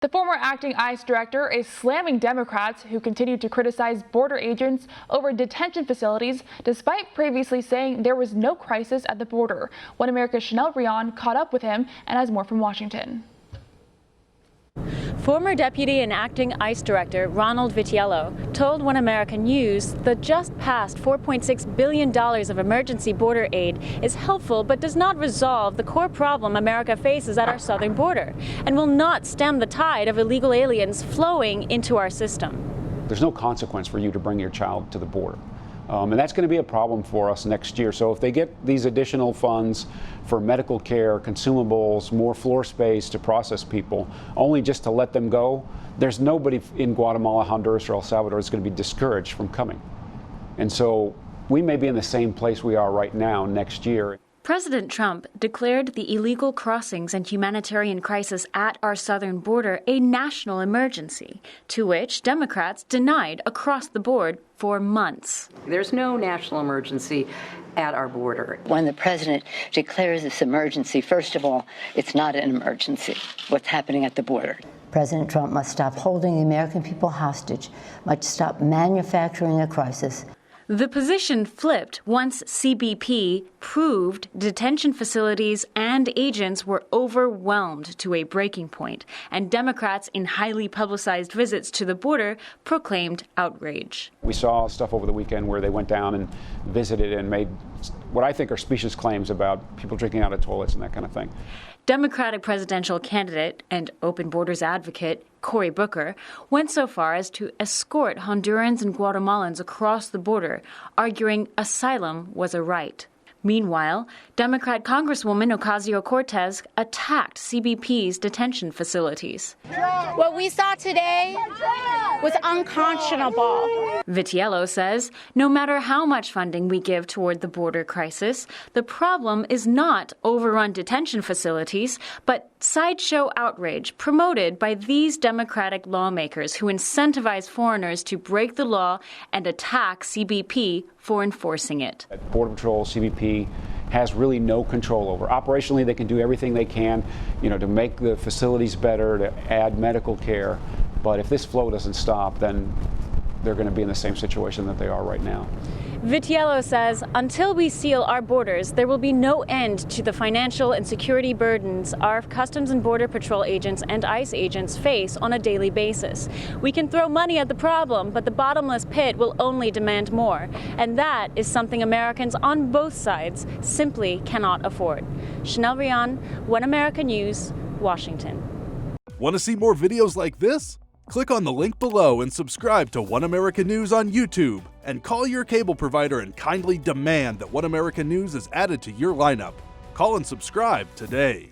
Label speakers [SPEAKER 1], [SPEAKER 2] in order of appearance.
[SPEAKER 1] The former acting ICE director is slamming Democrats who continue to criticize border agents over detention facilities, despite previously saying there was no crisis at the border. One America's Rion caught up with him and has more from Washington.
[SPEAKER 2] Former deputy and acting ICE director Ronald Vitiello told One America News the just passed $4.6 billion of emergency border aid is helpful but does not resolve the core problem America faces at our southern border and will not stem the tide of illegal aliens flowing into our system.
[SPEAKER 3] There's no consequence for you to bring your child to the border. And that's going to be a problem for us next year. So if they get these additional funds for medical care, consumables, more floor space to process people, only just to let them go, there's nobody in Guatemala, Honduras, or El Salvador that's going to be discouraged from coming. And so we may be in the same place we are right now next year.
[SPEAKER 2] President Trump declared the illegal crossings and humanitarian crisis at our southern border a national emergency, to which Democrats denied across the board for months.
[SPEAKER 4] There's no national emergency at our border.
[SPEAKER 5] When the president declares this emergency, first of all, it's not an emergency, what's happening at the border.
[SPEAKER 6] President Trump must stop holding the American people hostage, must stop manufacturing a crisis.
[SPEAKER 2] The position flipped once CBP proved detention facilities and agents were overwhelmed to a breaking point, and Democrats in highly publicized visits to the border proclaimed outrage.
[SPEAKER 3] We saw stuff over the weekend where they went down and visited and made what I think are specious claims about people drinking out of toilets and that kind of thing.
[SPEAKER 2] Democratic presidential candidate and open borders advocate Cory Booker went so far as to escort Hondurans and Guatemalans across the border, arguing asylum was a right. Meanwhile, Democrat Congresswoman Ocasio-Cortez attacked CBP's detention facilities.
[SPEAKER 7] What we saw today was unconscionable.
[SPEAKER 2] Vitiello says no matter how much funding we give toward the border crisis, the problem is not overrun detention facilities, but sideshow outrage promoted by these Democratic lawmakers who incentivize foreigners to break the law and attack CBP for enforcing it.
[SPEAKER 3] Border Patrol, CBP, has really no control over. Operationally, they can do everything they can, to make the facilities better, to add medical care. But if this flow doesn't stop, then they're going to be in the same situation that they are right now.
[SPEAKER 2] Vitiello says until we seal our borders, there will be no end to the financial and security burdens our Customs and Border Patrol agents and ICE agents face on a daily basis. We can throw money at the problem, but the bottomless pit will only demand more. And that is something Americans on both sides simply cannot afford. Rion, One America News, Washington.
[SPEAKER 8] Want to see more videos like this? Click on the link below and subscribe to One America News on YouTube. And call your cable provider and kindly demand that One America News is added to your lineup. Call and subscribe today.